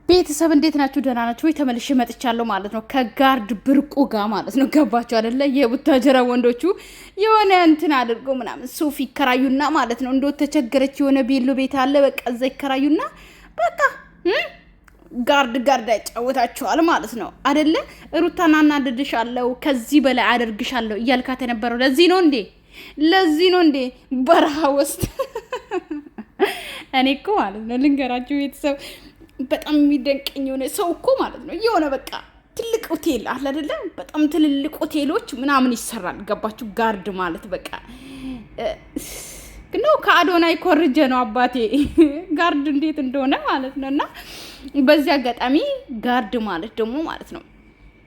ቤተሰብ እንዴት ናችሁ? ደህና ናችሁ ወይ? ተመልሼ መጥቻለሁ ማለት ነው ከጋርድ ብርቁ ጋር ማለት ነው። ገባችሁ አይደለ? የቡታጀራ ወንዶቹ የሆነ እንትን አድርጎ ምናምን ሱፍ ይከራዩና ማለት ነው እንዶ ተቸገረች የሆነ ቤሎ ቤት አለ በቃ እዛ ይከራዩና በቃ ጋርድ ያጫወታቸዋል ማለት ነው አይደለ? ሩታና እናድድሻለሁ ከዚህ በላይ አደርግሻለሁ እያልካት የነበረው ለዚህ ነው እንዴ በረሃ ውስጥ እኔ እኮ ማለት ነው ልንገራችሁ ቤተሰብ በጣም የሚደንቀኝ የሆነ ሰው እኮ ማለት ነው የሆነ በቃ ትልቅ ሆቴል አለ አይደለ? በጣም ትልልቅ ሆቴሎች ምናምን ይሰራል። ገባችሁ? ጋርድ ማለት በቃ ነው ከአዶናይ ኮርጀ ነው አባቴ ጋርድ እንዴት እንደሆነ ማለት ነውና በዚህ አጋጣሚ ጋርድ ማለት ደግሞ ማለት ነው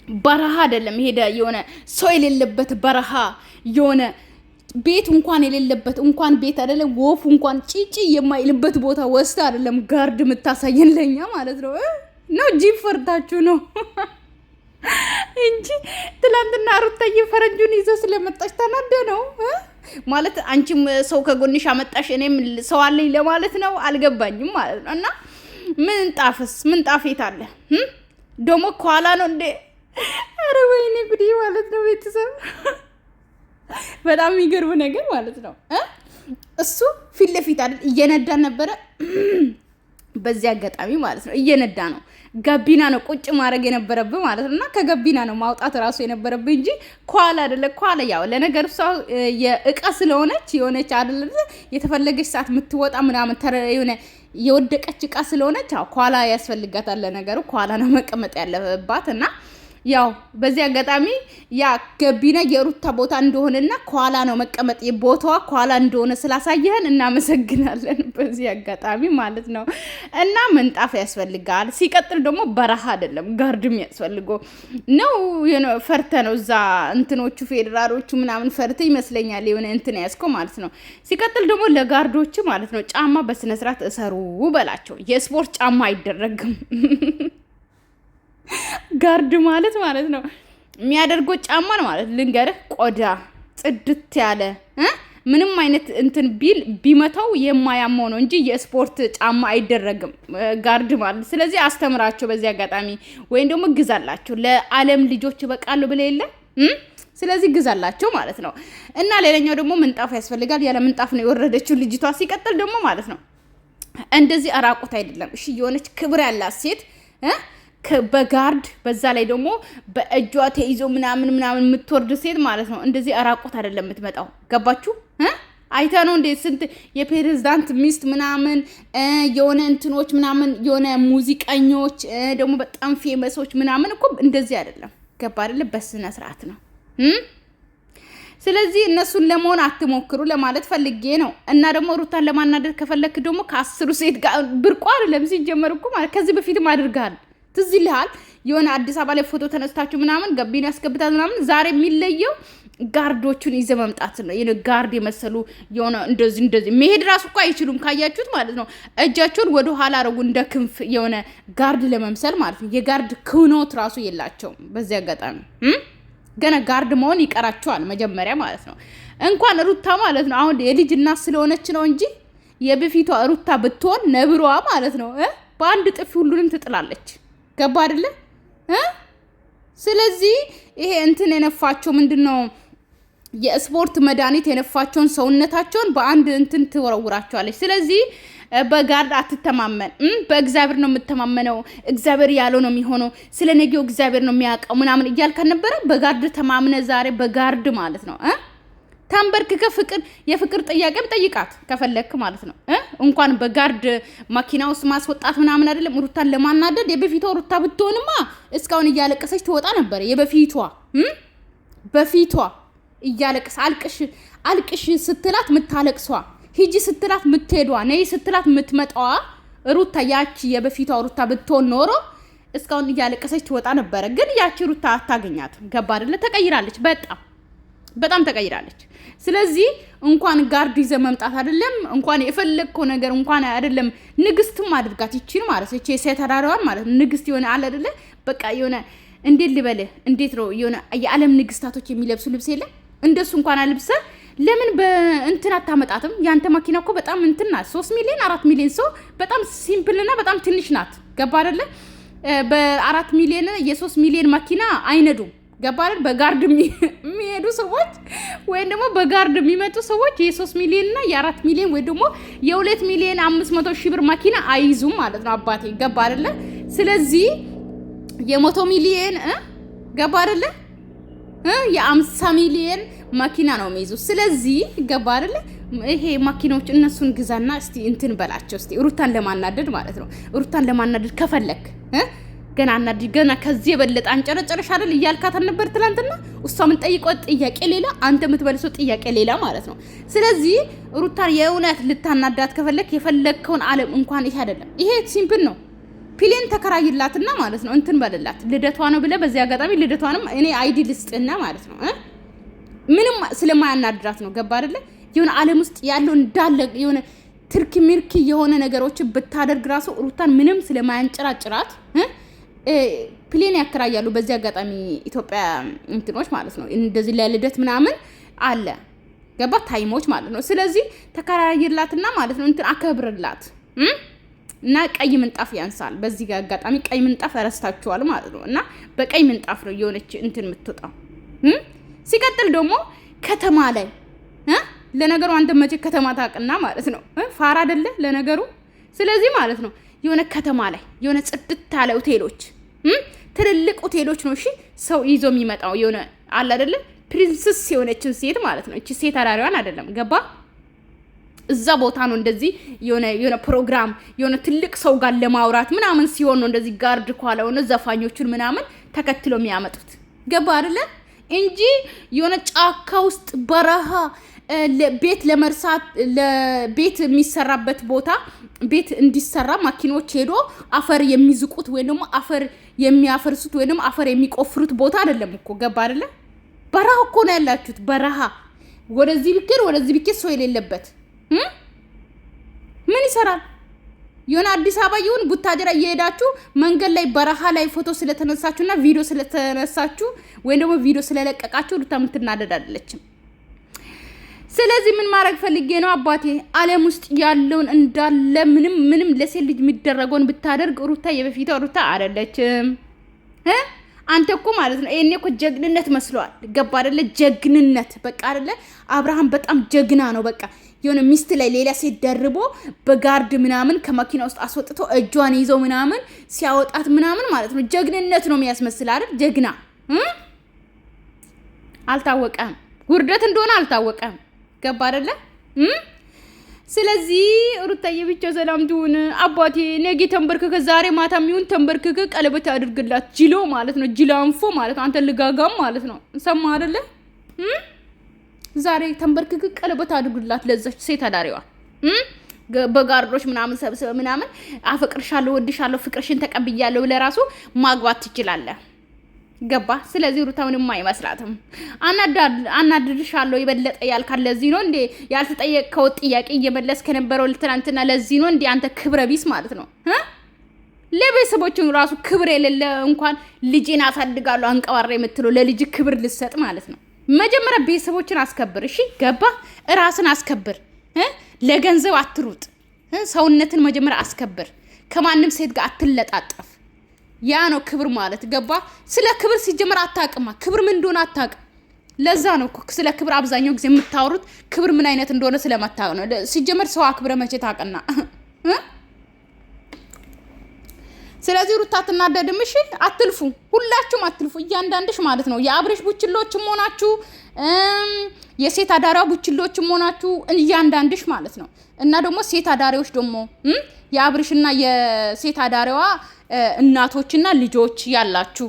በረሃ አይደለም ሄደ የሆነ ሰው የሌለበት በረሃ የሆነ ቤት እንኳን የሌለበት እንኳን ቤት አይደለም ወፍ እንኳን ጪጪ የማይልበት ቦታ ወስታ አይደለም ጋርድ የምታሳየን ለኛ ማለት ነው ጂፕ ፈርታችሁ ነው እንጂ ትላንትና ሩታዬ ፈረንጁን ይዘ ስለመጣች ተናደ ነው ማለት አንቺም ሰው ከጎንሽ አመጣሽ እኔም ሰው አለኝ ለማለት ነው አልገባኝም ማለት ነው። እና ምን ጣፌት አለ ደሞ ኳላ ነው እንዴ? አረ ወይኔ ጉዲ ማለት ነው ቤተሰብ በጣም የሚገርም ነገር ማለት ነው እሱ ፊት ለፊት አይደል እየነዳ ነበረ። በዚህ አጋጣሚ ማለት ነው እየነዳ ነው ጋቢና ነው ቁጭ ማድረግ የነበረብህ ማለት ነውና ከጋቢና ነው ማውጣት ራሱ የነበረብህ እንጂ ኳላ አይደለ። ኳላ ያው ለነገሩ ሰው የእቃ ስለሆነች የሆነች አይደለ የተፈለገች ሰዓት የምትወጣ ምናምን የሆነ የወደቀች እቃ ስለሆነች አው ኳላ ያስፈልጋታል። ለነገሩ ኳላ ነው መቀመጥ ያለባት እና ያው በዚህ አጋጣሚ ያ ገቢና የሩታ ቦታ እንደሆነና ኳላ ነው መቀመጥ የቦታዋ ኳላ እንደሆነ ስላሳየህን እናመሰግናለን። በዚህ አጋጣሚ ማለት ነው እና ምንጣፍ ያስፈልጋል። ሲቀጥል ደግሞ በረሃ አይደለም ጋርድም ያስፈልገው ነው ፈርተ ነው እዛ እንትኖቹ ፌደራሎቹ ምናምን ፈርተ ይመስለኛል የሆነ እንትን ያስከው ማለት ነው። ሲቀጥል ደግሞ ለጋርዶቹ ማለት ነው ጫማ በስነ ስርዓት እሰሩ በላቸው። የስፖርት ጫማ አይደረግም ጋርድ ማለት ነው የሚያደርገው ጫማ ነው ማለት ልንገርህ፣ ቆዳ ጽድት ያለ ምንም አይነት እንትን ቢመታው የማያመው ነው እንጂ የስፖርት ጫማ አይደረግም ጋርድ ማለት። ስለዚህ አስተምራቸው በዚህ አጋጣሚ ወይም ደግሞ ግዛላቸው ለዓለም ልጆች በቃሉ ብለ የለ ስለዚህ ግዛላቸው ማለት ነው። እና ሌላኛው ደግሞ ምንጣፍ ያስፈልጋል። ያለ ምንጣፍ ነው የወረደችው ልጅቷ። ሲቀጥል ደግሞ ማለት ነው እንደዚህ አራቁት አይደለም እሺ፣ የሆነች ክብር ያላት ሴት በጋርድ በዛ ላይ ደግሞ በእጇ ተይዞ ምናምን የምትወርድ ሴት ማለት ነው እንደዚህ አራቁት አይደለም የምትመጣው። ገባችሁ? አይታ ነው እንደ ስንት የፕሬዝዳንት ሚስት ምናምን የሆነ እንትኖች ምናምን የሆነ ሙዚቀኞች ደግሞ በጣም ፌመሶች ምናምን እኮ እንደዚህ አይደለም። ገባ አይደለ? በስነ ስርዓት ነው። ስለዚህ እነሱን ለመሆን አትሞክሩ ለማለት ፈልጌ ነው። እና ደግሞ ሩታን ለማናደድ ከፈለክ ደግሞ ከ10 ሴት ጋር ብርቋ አይደለም ሲጀመር እኮ ማለት ከዚህ በፊትም አድርጋል። ትዝ ይልሃል የሆነ አዲስ አበባ ላይ ፎቶ ተነስታችሁ ምናምን ገቢና ያስገብታት ምናምን። ዛሬ የሚለየው ጋርዶቹን ይዘ መምጣት ነው። የነ ጋርድ የመሰሉ የሆነ እንደዚህ መሄድ ራሱ እኮ አይችሉም ካያችሁት ማለት ነው። እጃቸውን ወደ ኋላ አረጉ እንደ ክንፍ የሆነ ጋርድ ለመምሰል ማለት ነው። የጋርድ ክህኖት ራሱ የላቸውም። በዚህ አጋጣሚ ገና ጋርድ መሆን ይቀራቸዋል መጀመሪያ ማለት ነው። እንኳን ሩታ ማለት ነው አሁን የልጅ እናት ስለሆነች ነው እንጂ የበፊቷ ሩታ ብትሆን ነብሯ ማለት ነው በአንድ ጥፊ ሁሉንም ትጥላለች። ገባ አይደለ? ስለዚህ ይሄ እንትን የነፋቸው ምንድነው የስፖርት መድኃኒት የነፋቸውን ሰውነታቸውን በአንድ እንትን ትወረውራቸዋለች። ስለዚህ በጋርድ አትተማመን። በእግዚአብሔር ነው የምተማመነው። እግዚአብሔር ያለው ነው የሚሆነው። ስለ ነገው እግዚአብሔር ነው የሚያውቀው ምናምን እያልካ ነበረ። በጋርድ ተማምነ ዛሬ በጋርድ ማለት ነው ታንበርክከ የፍቅር ጥያቄም ጠይቃት ከፈለክ ማለት ነው። እንኳን በጋርድ ማኪና ውስጥ ማስወጣት ምናምን አይደለም ሩታን ለማናደድ። የበፊቷ ሩታ ብትሆንማ እስካሁን እያለቀሰች ትወጣ ነበር። በፊቷ እያለቀሰ አልቅሽ ስትላት ምታለቅሷ፣ ሂጂ ስትላት ምትሄዷ፣ ነይ ስትላት ምትመጣዋ ሩታ ያቺ የበፊቷ ሩታ ብትሆን ኖሮ እስካሁን እያለቀሰች ትወጣ ነበር። ግን ያቺ ሩታ አታገኛት። ገባ አይደለ? ተቀይራለች። በጣም ተቀይራለች። ስለዚህ እንኳን ጋርድ ይዘ መምጣት አይደለም እንኳን የፈለግከው ነገር እንኳን አይደለም ንግስትም አድርጋት ይችላል ማለት ነው። ሴት አዳራዋን ማለት ነው ንግስት የሆነ አለ አይደለ? በቃ የሆነ እንዴት ልበልህ እንዴት ነው የሆነ የዓለም ንግስታቶች የሚለብሱ ልብስ የለ እንደሱ እንኳን አልብሰ ለምን በእንትን አታመጣትም? ያንተ መኪና እኮ በጣም እንትን ናት። 3 ሚሊዮን 4 ሚሊዮን ሰው በጣም ሲምፕልና በጣም ትንሽ ናት። ገባ አይደለ? በ4 ሚሊዮን የ3 ሚሊዮን መኪና አይነዱም። ገባ አይደል? በጋርድ የሚሄዱ ሰዎች ወይም ደግሞ በጋርድ የሚመጡ ሰዎች የ3 ሚሊዮን እና የ4 ሚሊዮን ወይ ደግሞ የ2 ሚሊዮን 500 ሺህ ብር መኪና አይዙም ማለት ነው አባቴ። ገባ አይደለ? ስለዚህ የ100 ሚሊዮን ገባ አይደለ? የ50 ሚሊዮን መኪና ነው የሚይዙ። ስለዚህ ገባ አይደለ? ይሄ ማኪናዎች እነሱን ግዛና እስቲ እንትን በላቸው እስቲ ሩታን ለማናደድ ማለት ነው። ሩታን ለማናደድ ከፈለክ ገና አናድ ገና ከዚህ የበለጠ አንጨረጨረሽ አይደል እያልካት ነበር ትላንትና። እሷ ምን ጠይቀው ጥያቄ ሌላ፣ አንተ የምትበልሰው ጥያቄ ሌላ ማለት ነው። ስለዚህ ሩታን የእውነት ልታናዳት ከፈለክ የፈለከውን ዓለም እንኳን ይሄ አይደለም፣ ይሄ ሲምፕል ነው። ፕሌን ተከራይላትና ማለት ነው እንትን በልላት ልደቷ ነው ብለህ በዚህ አጋጣሚ ልደቷንም እኔ አይዲ ልስጥና ማለት ነው ምንም ስለማያናድራት ነው። ገባ አይደለ? የሆነ ዓለም ውስጥ ያለው እንዳለ የሆነ ትርኪ ሚርኪ የሆነ ነገሮች ብታደርግ ራሱ ሩታን ምንም ስለማያንጨራጭራት ፕሌን ያከራያሉ። በዚህ አጋጣሚ ኢትዮጵያ እንትኖች ማለት ነው እንደዚህ ለልደት ምናምን አለ ገባ ታይሞች ማለት ነው። ስለዚህ ተከራይላትና ማለት ነው እንትን አከብርላት እና ቀይ ምንጣፍ ያንሳል። በዚህ አጋጣሚ ቀይ ምንጣፍ ረስታችኋል ማለት ነው። እና በቀይ ምንጣፍ ነው የሆነች እንትን የምትወጣው። ሲቀጥል ደግሞ ከተማ ላይ ለነገሩ አንተ መቼ ከተማ ታውቅና ማለት ነው ፋራ አይደለ ለነገሩ። ስለዚህ ማለት ነው የሆነ ከተማ ላይ የሆነ ጽድት ያለ ሆቴሎች ትልልቅ ሆቴሎች ነው እሺ ሰው ይዞ የሚመጣው የሆነ አለ አይደለ ፕሪንሰስ የሆነችን ሴት ማለት ነው። እቺ ሴት አዳሪዋን አይደለም ገባ እዛ ቦታ ነው እንደዚህ የሆነ ፕሮግራም የሆነ ትልቅ ሰው ጋር ለማውራት ምናምን ሲሆን ነው እንደዚህ ጋርድ ኳላው ነው ዘፋኞቹን ምናምን ተከትሎ የሚያመጡት ገባ አይደለ እንጂ የሆነ ጫካ ውስጥ በረሃ ቤት ለመርሳት ለቤት የሚሰራበት ቦታ ቤት እንዲሰራ ማኪኖች ሄዶ አፈር የሚዝቁት ወይ ደግሞ አፈር የሚያፈርሱት ወይ ደግሞ አፈር የሚቆፍሩት ቦታ አይደለም እኮ ገባ አይደለ? በረሃ እኮ ነው ያላችሁት። በረሃ ወደዚህ ቢከር ሰው የሌለበት ምን ይሰራል? የሆነ አዲስ አበባ ይሁን ቡታጀራ እየሄዳችሁ መንገድ ላይ በረሃ ላይ ፎቶ ስለተነሳችሁና ቪዲዮ ስለተነሳችሁ ወይ ደግሞ ቪዲዮ ስለለቀቃችሁ ሩታ ምትናደድ አይደለችም። ስለዚህ ምን ማድረግ ፈልጌ ነው አባቴ ዓለም ውስጥ ያለውን እንዳለ ምንም ለሴት ልጅ የሚደረገውን ብታደርግ ሩታ የበፊቷ ሩታ አይደለችም። አንተ እኮ ማለት ነው እኔ እኮ ጀግንነት መስሏል። ገባ አይደለ? ጀግንነት በቃ አይደለ? አብርሃም በጣም ጀግና ነው። በቃ የሆነ ሚስት ላይ ሌላ ሴት ደርቦ በጋርድ ምናምን ከመኪና ውስጥ አስወጥቶ እጇን ይዘው ምናምን ሲያወጣት ምናምን ማለት ነው ጀግንነት ነው የሚያስመስል አይደል? ጀግና አልታወቀም፣ ውርደት እንደሆነ አልታወቀም። ገባ አይደለ? ስለዚህ ሩታዬ ብቻ ሰላም ትሁን አባቴ። ነገ ተንበርክከ ዛሬ ማታ የሚሆን ተንበርክከ ቀለበት አድርግላት። ጅሎ ማለት ነው ጅላንፎ ማለት ነው። አንተ ልጋጋም ማለት ነው። ሰማ አይደለ? ዛሬ ተንበርክከ ቀለበት አድርግላት ለዛች ሴት አዳሪዋ። በጋርዶች ምናምን ሰብስበ ምናምን አፈቅርሻለሁ፣ ወድሻለሁ፣ ፍቅርሽን ተቀብያለሁ ለራሱ ማግባት ትችላለህ። ገባ? ስለዚህ ሩታ ምንም አይመስላትም። አናድርሻለሁ ይበለጠ ያልካል። ለዚህ ነው እንዴ ያልተጠየቀው ጥያቄ እየመለስ ከነበረው ትናንትና። ለዚህ ነው እንዴ አንተ ክብረ ቢስ ማለት ነው። ለቤተሰቦችን ራሱ ክብር የሌለ እንኳን ልጄን አሳድጋለሁ አንቀባራ የምትለው ለልጅ ክብር ልሰጥ ማለት ነው። መጀመሪያ ቤተሰቦችን አስከብር። እሺ ገባ? ራስን አስከብር። ለገንዘብ አትሩጥ። ሰውነትን መጀመሪያ አስከብር። ከማንም ሴት ጋር አትለጣጠፍ። ያ ነው ክብር ማለት ገባ? ስለ ክብር ሲጀመር አታውቅማ። ክብር ምን እንደሆነ አታውቅም። ለዛ ነው እኮ ስለ ክብር አብዛኛው ጊዜ የምታወሩት ክብር ምን አይነት እንደሆነ ስለማታውቅ ነው። ሲጀመር ሰው አክብረ መቼ ታውቅና? ስለዚህ ሩታ አትናደድም። እሺ አትልፉ፣ ሁላችሁም አትልፉ፣ እያንዳንድሽ ማለት ነው። የአብሬሽ ቡችሎችም ሆናችሁ የሴት አዳሪዋ ቡችሎችም ሆናችሁ እያንዳንድሽ ማለት ነው። እና ደግሞ ሴት አዳሪዎች ደግሞ የአብሬሽና የሴት አዳሪዋ እናቶችና ልጆች ያላችሁ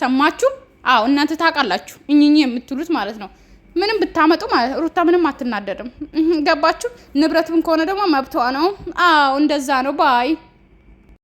ሰማችሁ? አዎ እናንተ ታውቃላችሁ እኝኝ የምትሉት ማለት ነው። ምንም ብታመጡ ማለት ሩታ ምንም አትናደድም። ገባችሁ? ንብረትም ከሆነ ደግሞ መብቷ ነው። አዎ እንደዛ ነው ባይ